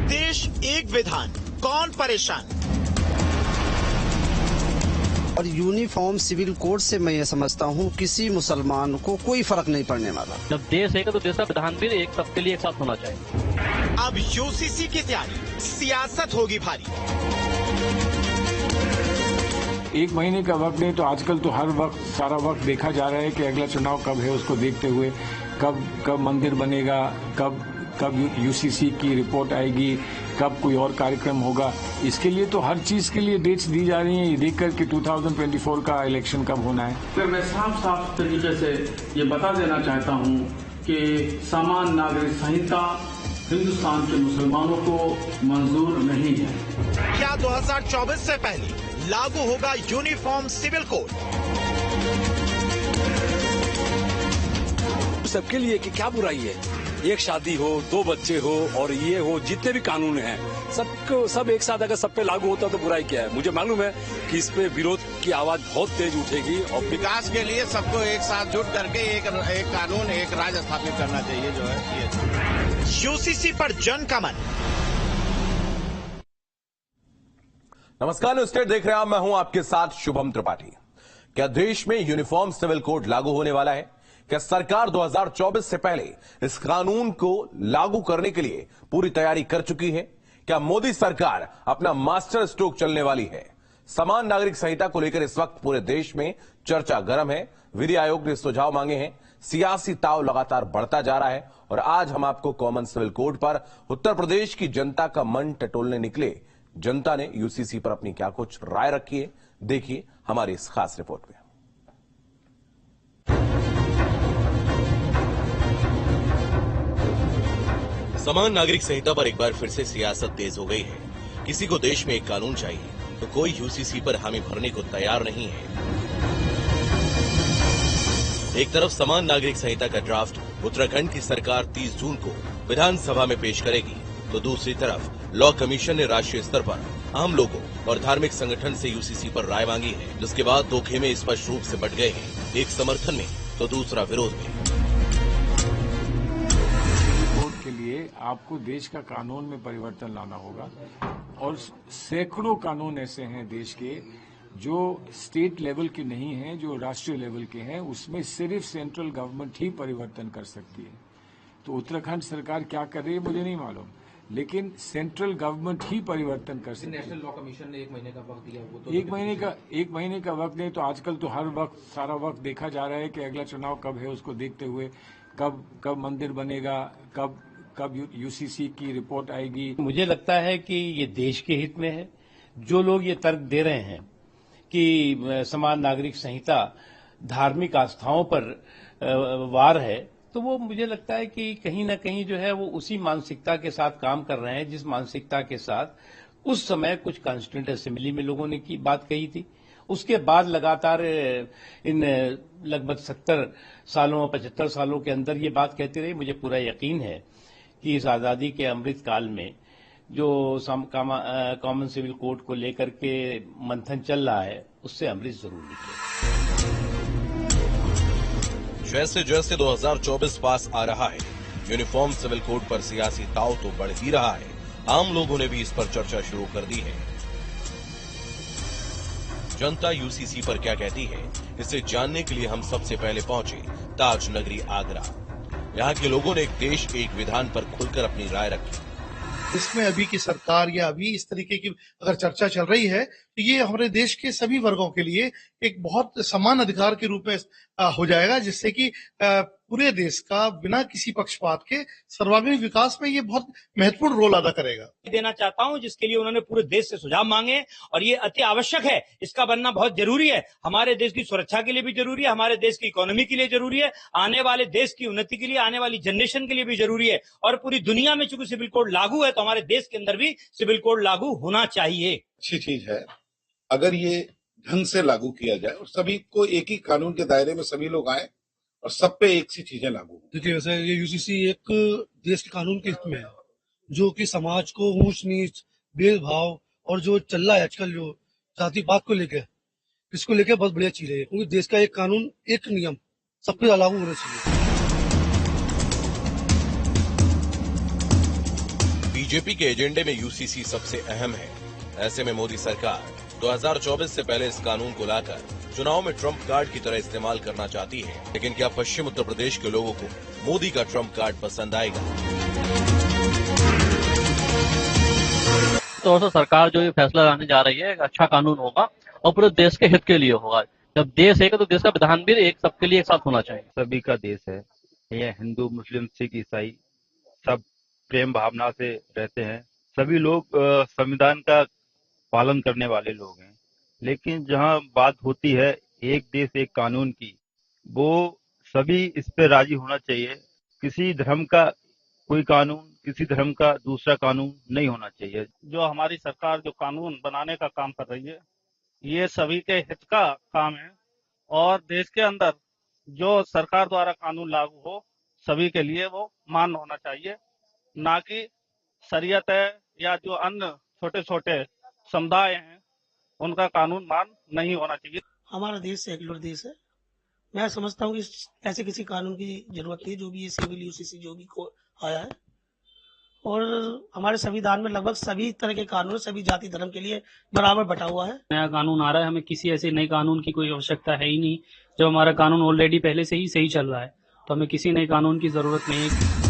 देश एक विधान, कौन परेशान? और यूनिफॉर्म सिविल कोड से मैं ये समझता हूँ किसी मुसलमान को कोई फर्क नहीं पड़ने वाला। जब देश है तो देश का विधान भी एक सबके लिए एक साथ होना चाहिए। अब यूसीसी की तैयारी, सियासत होगी भारी। एक महीने का वक्त नहीं तो आजकल तो हर वक्त सारा वक्त देखा जा रहा है कि अगला चुनाव कब है, उसको देखते हुए कब मंदिर बनेगा, कब यूसीसी की रिपोर्ट आएगी, कब कोई और कार्यक्रम होगा। इसके लिए तो हर चीज के लिए डेट्स दी जा रही हैं, ये देखकर कि 2024 का इलेक्शन कब होना है। सर, मैं साफ तरीके से ये बता देना चाहता हूँ कि समान नागरिक संहिता हिंदुस्तान के मुसलमानों को मंजूर नहीं है। क्या 2024 से पहले लागू होगा यूनिफॉर्म सिविल कोड? सबके लिए कि क्या बुराई है, एक शादी हो, 2 बच्चे हो और ये हो, जितने भी कानून हैं सब एक साथ अगर सब पे लागू होता तो बुराई क्या है। मुझे मालूम है कि इस पे विरोध की आवाज बहुत तेज उठेगी और विकास के लिए सबको एक साथ जुट करके एक कानून, एक राज स्थापित करना चाहिए जो है ये। यूसीसी पर जन का मन। नमस्कार, न्यूज स्टेट देख रहे हैं आप, मैं हूं आपके साथ शुभम त्रिपाठी। क्या देश में यूनिफॉर्म सिविल कोड लागू होने वाला है? क्या सरकार 2024 से पहले इस कानून को लागू करने के लिए पूरी तैयारी कर चुकी है? क्या मोदी सरकार अपना मास्टर स्ट्रोक चलने वाली है? समान नागरिक संहिता को लेकर इस वक्त पूरे देश में चर्चा गर्म है। विधि आयोग ने सुझाव मांगे हैं, सियासी ताव लगातार बढ़ता जा रहा है और आज हम आपको कॉमन सिविल कोड पर उत्तर प्रदेश की जनता का मन टटोलने निकले। जनता ने यूसीसी पर अपनी क्या कुछ राय रखी है, देखिए हमारी इस खास रिपोर्ट में। समान नागरिक संहिता पर एक बार फिर से सियासत तेज हो गई है। किसी को देश में एक कानून चाहिए तो कोई यूसीसी पर हामी भरने को तैयार नहीं है। एक तरफ समान नागरिक संहिता का ड्राफ्ट उत्तराखंड की सरकार 30 जून को विधानसभा में पेश करेगी, तो दूसरी तरफ लॉ कमीशन ने राष्ट्रीय स्तर पर आम लोगों और धार्मिक संगठन से यूसीसी पर राय मांगी है, जिसके बाद दो खेमे स्पष्ट रूप से बट गए हैं, एक समर्थन में तो दूसरा विरोध में। के लिए आपको देश का कानून में परिवर्तन लाना होगा और सैकड़ों कानून ऐसे हैं देश के जो स्टेट लेवल के नहीं हैं, जो राष्ट्रीय लेवल के हैं, उसमें सिर्फ सेंट्रल गवर्नमेंट ही परिवर्तन कर सकती है। तो उत्तराखंड सरकार क्या कर रही है मुझे नहीं मालूम, लेकिन सेंट्रल गवर्नमेंट ही परिवर्तन कर सकती है। नेशनल लॉ कमीशन ने 1 महीने का वक्त दिया, वो तो एक महीने का वक्त नहीं तो आजकल तो हर वक्त सारा वक्त देखा जा रहा है कि अगला चुनाव कब है, उसको देखते हुए कब मंदिर बनेगा, कब यूसीसी की रिपोर्ट आएगी। मुझे लगता है कि ये देश के हित में है। जो लोग ये तर्क दे रहे हैं कि समान नागरिक संहिता धार्मिक आस्थाओं पर वार है, तो वो मुझे लगता है कि कहीं न कहीं जो है वो उसी मानसिकता के साथ काम कर रहे हैं जिस मानसिकता के साथ उस समय कुछ कॉन्स्टिट्यूएंट असेंबली में लोगों ने की बात कही थी। उसके बाद लगातार इन लगभग 70 सालों 75 सालों के अंदर ये बात कहती रही। मुझे पूरा यकीन है कि इस आजादी के अमृत काल में जो कॉमन सिविल कोड को लेकर के मंथन चल रहा है, उससे अमृत जरूर निकले। जैसे जैसे 2024 पास आ रहा है, यूनिफॉर्म सिविल कोड पर सियासी ताव तो बढ़ ही रहा है। आम लोगों ने भी इस पर चर्चा शुरू कर दी है। जनता यूसीसी पर क्या कहती है, इसे जानने के लिए हम सबसे पहले पहुंचे ताज नगरी आगरा। यहाँ के लोगों ने एक देश एक विधान पर खुलकर अपनी राय रखी। इसमें अभी की सरकार या अभी इस तरीके की अगर चर्चा चल रही है तो ये हमारे देश के सभी वर्गों के लिए एक बहुत समान अधिकार के रूप में हो जाएगा, जिससे कि पूरे देश का बिना किसी पक्षपात के सर्वांगीण विकास में ये बहुत महत्वपूर्ण रोल अदा करेगा। देना चाहता हूं जिसके लिए उन्होंने पूरे देश से सुझाव मांगे और ये अति आवश्यक है, इसका बनना बहुत जरूरी है। हमारे देश की सुरक्षा के लिए भी जरूरी है, हमारे देश की इकोनॉमी के लिए जरूरी है, आने वाले देश की उन्नति के लिए, आने वाली जनरेशन के लिए भी जरूरी है। और पूरी दुनिया में चूंकि सिविल कोड लागू है तो हमारे देश के अंदर भी सिविल कोड लागू होना चाहिए। अच्छी चीज है अगर ये ढंग से लागू किया जाए और सभी को एक ही कानून के दायरे में सभी लोग आए और सब पे एक सी चीजें लागू हो। देखिए वैसे ये यूसीसी एक देश के कानून के हित में है, जो कि समाज को ऊंच नीच भेदभाव और जो चल रहा है आजकल जो जातिवाद को लेकर, इसको लेकर बहुत बढ़िया चीज है, क्योंकि देश का एक कानून एक नियम सब पे लागू होना चाहिए। बीजेपी के एजेंडे में यूसीसी सबसे अहम है। ऐसे में मोदी सरकार 2024 से पहले इस कानून को लाकर चुनाव में ट्रम्प कार्ड की तरह इस्तेमाल करना चाहती है। लेकिन क्या पश्चिम उत्तर प्रदेश के लोगों को मोदी का ट्रम्प कार्ड पसंद आएगा? तो सरकार जो ये फैसला लाने जा रही है एक अच्छा कानून होगा और पूरे देश के हित के लिए होगा। जब देश है तो देश का विधान भी एक सबके लिए एक साथ होना चाहिए। सभी का देश है, यह हिंदू मुस्लिम सिख ईसाई सब प्रेम भावना से रहते हैं। सभी लोग संविधान का पालन करने वाले लोग हैं। लेकिन जहां बात होती है एक देश एक कानून की, वो सभी इस पे राजी होना चाहिए। किसी धर्म का कोई कानून, किसी धर्म का दूसरा कानून नहीं होना चाहिए। जो हमारी सरकार जो कानून बनाने का काम कर रही है, ये सभी के हित का काम है और देश के अंदर जो सरकार द्वारा कानून लागू हो सभी के लिए वो मान्य होना चाहिए, ना कि शरीयत है या जो अन्य छोटे छोटे समुदाय हैं उनका कानून मान्य नहीं होना चाहिए। हमारा देश सेक्युलर देश है। मैं समझता हूँ कि ऐसे किसी कानून की जरूरत नहीं है। जो भी ये सिविल यूसीसी जो भी को आया है, और हमारे संविधान में लगभग सभी तरह के कानून सभी जाति धर्म के लिए बराबर बटा हुआ है। नया कानून आ रहा है, हमें किसी ऐसे नए कानून की कोई आवश्यकता है ही नहीं। जब हमारा कानून ऑलरेडी पहले से ही सही चल रहा है तो हमें किसी नए कानून की जरूरत नहीं है।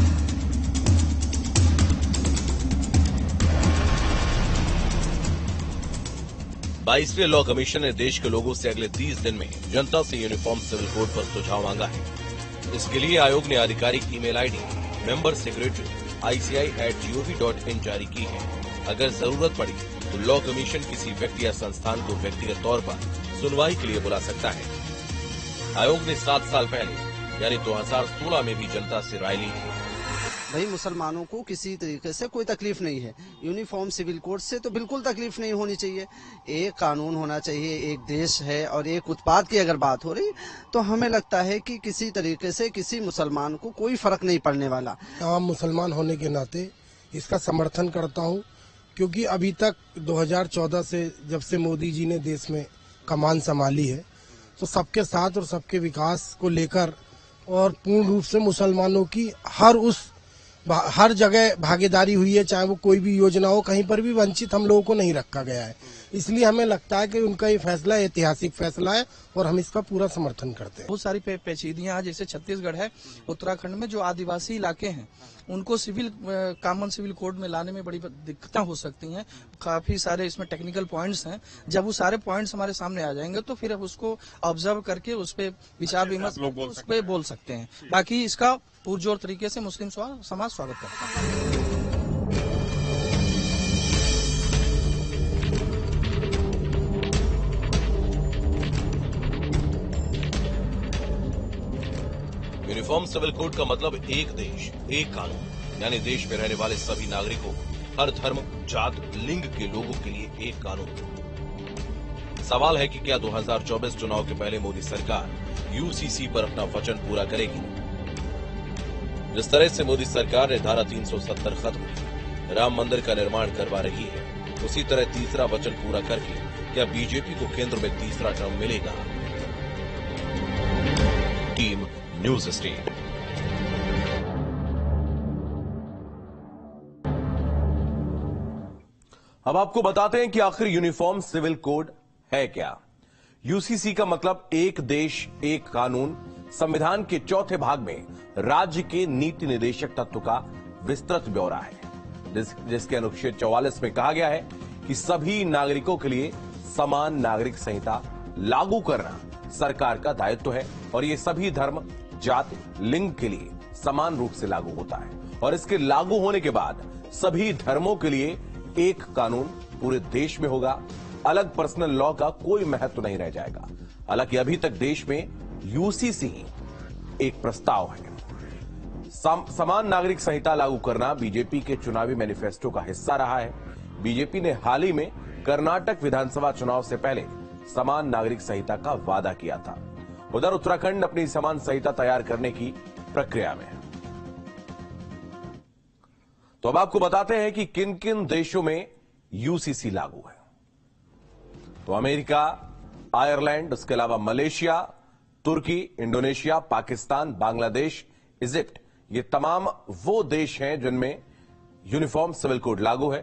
22वें लॉ कमीशन ने देश के लोगों से अगले 30 दिन में जनता से यूनिफॉर्म सिविल कोड पर सुझाव मांगा है। इसके लिए आयोग ने आधिकारिक email ID member secretary ICI@gov.in जारी की है। अगर जरूरत पड़ी तो लॉ कमीशन किसी व्यक्ति या संस्थान को व्यक्तिगत तौर पर सुनवाई के लिए बुला सकता है। आयोग ने 7 साल पहले यानी 2016 में भी जनता से राय ली है। भाई मुसलमानों को किसी तरीके से कोई तकलीफ नहीं है। यूनिफॉर्म सिविल कोड से तो बिल्कुल तकलीफ नहीं होनी चाहिए। एक कानून होना चाहिए, एक देश है और एक उत्पाद की अगर बात हो रही तो हमें लगता है कि किसी तरीके से किसी मुसलमान को कोई फर्क नहीं पड़ने वाला। आम मुसलमान होने के नाते इसका समर्थन करता हूँ, क्योंकि अभी तक 2014 से जब से मोदी जी ने देश में कमान संभाली है तो सबके साथ और सबके विकास को लेकर और पूर्ण रूप से मुसलमानों की हर जगह भागीदारी हुई है। चाहे वो कोई भी योजना हो, कहीं पर भी वंचित हम लोगों को नहीं रखा गया है। इसलिए हमें लगता है कि उनका ये फैसला ऐतिहासिक फैसला है और हम इसका पूरा समर्थन करते हैं। बहुत सारी पेचीदियां जैसे छत्तीसगढ़ है, उत्तराखंड में जो आदिवासी इलाके हैं उनको कॉमन सिविल कोड में लाने में बड़ी दिक्कतें हो सकती हैं। काफी सारे इसमें टेक्निकल पॉइंट्स हैं। जब वो सारे पॉइंट्स हमारे सामने आ जाएंगे तो फिर अब उसको ऑब्जर्व करके उस पर विचार विमर्श उस पर बोल सकते हैं। बाकी इसका पुरजोर तरीके से मुस्लिम समाज स्वागत करता है। यूनिफॉर्म सिविल कोड का मतलब एक देश एक कानून, यानी देश में रहने वाले सभी नागरिकों, हर धर्म, जात, लिंग के लोगों के लिए एक कानून। सवाल है कि क्या 2024 चुनाव के पहले मोदी सरकार यूसीसी पर अपना वचन पूरा करेगी? जिस तरह से मोदी सरकार ने धारा 370 खत्म, राम मंदिर का निर्माण करवा रही है, उसी तरह तीसरा वचन पूरा करके क्या बीजेपी को केंद्र में तीसरा टर्म मिलेगा? Team news state. अब आपको बताते हैं कि आखिर यूनिफॉर्म सिविल कोड है क्या। यूसीसी का मतलब एक देश एक कानून संविधान के चौथे भाग में राज्य के नीति निर्देशक तत्व का विस्तृत ब्यौरा है, जिसके अनुच्छेद 44 में कहा गया है कि सभी नागरिकों के लिए समान नागरिक संहिता लागू करना सरकार का दायित्व है और ये सभी धर्म, जाति, लिंग के लिए समान रूप से लागू होता है और इसके लागू होने के बाद सभी धर्मों के लिए एक कानून पूरे देश में होगा। अलग पर्सनल लॉ का कोई महत्व नहीं रह जाएगा। हालांकि अभी तक देश में यूसीसी एक प्रस्ताव है। समान नागरिक संहिता लागू करना बीजेपी के चुनावी मैनिफेस्टो का हिस्सा रहा है। बीजेपी ने हाल ही में कर्नाटक विधानसभा चुनाव से पहले समान नागरिक संहिता का वादा किया था। उधर उत्तराखंड अपनी समान संहिता तैयार करने की प्रक्रिया में है। तो अब आपको बताते हैं कि किन किन देशों में यूसीसी लागू है। तो अमेरिका, आयरलैंड, उसके अलावा मलेशिया, तुर्की, इंडोनेशिया, पाकिस्तान, बांग्लादेश, इजिप्ट, ये तमाम वो देश हैं जिनमें यूनिफॉर्म सिविल कोड लागू है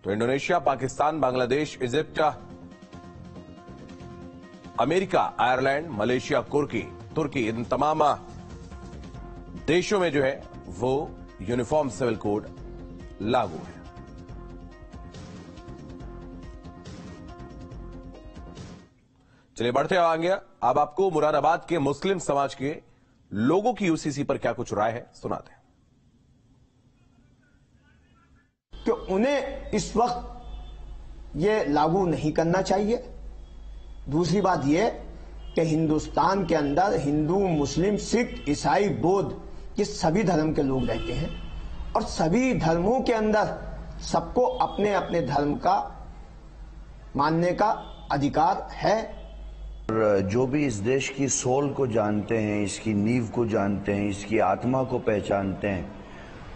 तो Indonesia, Pakistan, Bangladesh, Egypt, America, Ireland, Malaysia, तुर्की इन तमाम देशों में जो है वो यूनिफॉर्म सिविल कोड लागू है। चलिए बढ़ते आगे। अब आपको मुरादाबाद के मुस्लिम समाज के लोगों की यूसीसी पर क्या कुछ राय है सुनाते हैं। कि उन्हें इस वक्त ये लागू नहीं करना चाहिए। दूसरी बात यह कि हिंदुस्तान के अंदर हिंदू, मुस्लिम, सिख, ईसाई, बौद्ध ये सभी धर्म के लोग रहते हैं और सभी धर्मों के अंदर सबको अपने अपने धर्म का मानने का अधिकार है। जो भी इस देश की सोल को जानते हैं, इसकी नींव को जानते हैं, इसकी आत्मा को पहचानते हैं,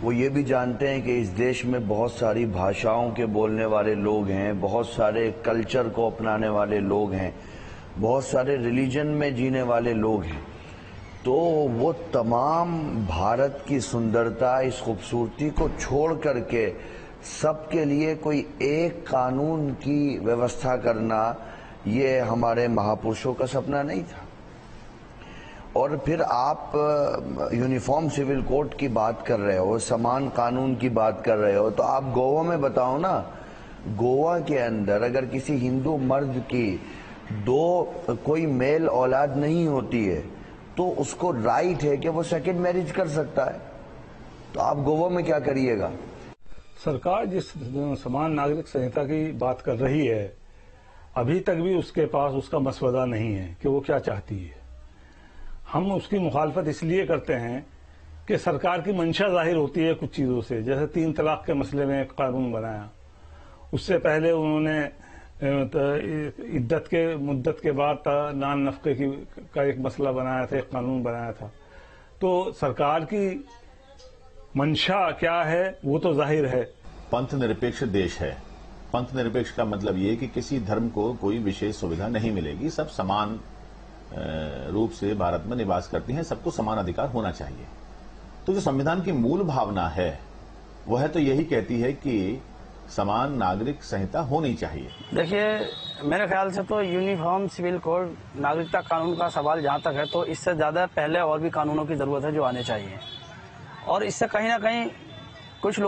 वो ये भी जानते हैं कि इस देश में बहुत सारी भाषाओं के बोलने वाले लोग हैं, बहुत सारे कल्चर को अपनाने वाले लोग हैं, बहुत सारे रिलीजन में जीने वाले लोग हैं। तो वो तमाम भारत की सुंदरता, इस खूबसूरती को छोड़ करके सबके लिए कोई एक कानून की व्यवस्था करना, ये हमारे महापुरुषों का सपना नहीं था। और फिर आप यूनिफॉर्म सिविल कोड की बात कर रहे हो, समान कानून की बात कर रहे हो, तो आप गोवा में बताओ ना, गोवा के अंदर अगर किसी हिंदू मर्द की कोई मेल औलाद नहीं होती है तो उसको राइट है कि वो सेकंड मैरिज कर सकता है। तो आप गोवा में क्या करिएगा? सरकार जिस समान नागरिक संहिता की बात कर रही है, अभी तक भी उसके पास उसका मसवदा नहीं है कि वो क्या चाहती है। हम उसकी मुखालफत इसलिए करते हैं कि सरकार की मंशा जाहिर होती है कुछ चीजों से, जैसे 3 तलाक के मसले में एक कानून बनाया, उससे पहले उन्होंने इद्दत के मुद्दत के बाद नान नफके का एक मसला बनाया था, एक कानून बनाया था। तो सरकार की मंशा क्या है वो तो जाहिर है। पंथ निरपेक्ष देश है। पंथ निरपेक्ष का मतलब ये कि किसी धर्म को कोई विशेष सुविधा नहीं मिलेगी, सब समान रूप से भारत में निवास करती हैं, सबको समान अधिकार होना चाहिए। तो जो संविधान की मूल भावना है वह तो यही कहती है कि समान नागरिक संहिता होनी चाहिए। देखिए, मेरे ख्याल से तो यूनिफॉर्म सिविल कोड नागरिकता कानून का सवाल जहां तक है तो इससे ज्यादा पहले और भी कानूनों की जरूरत है जो आने चाहिए। और इससे कहीं ना कहीं कुछ लोग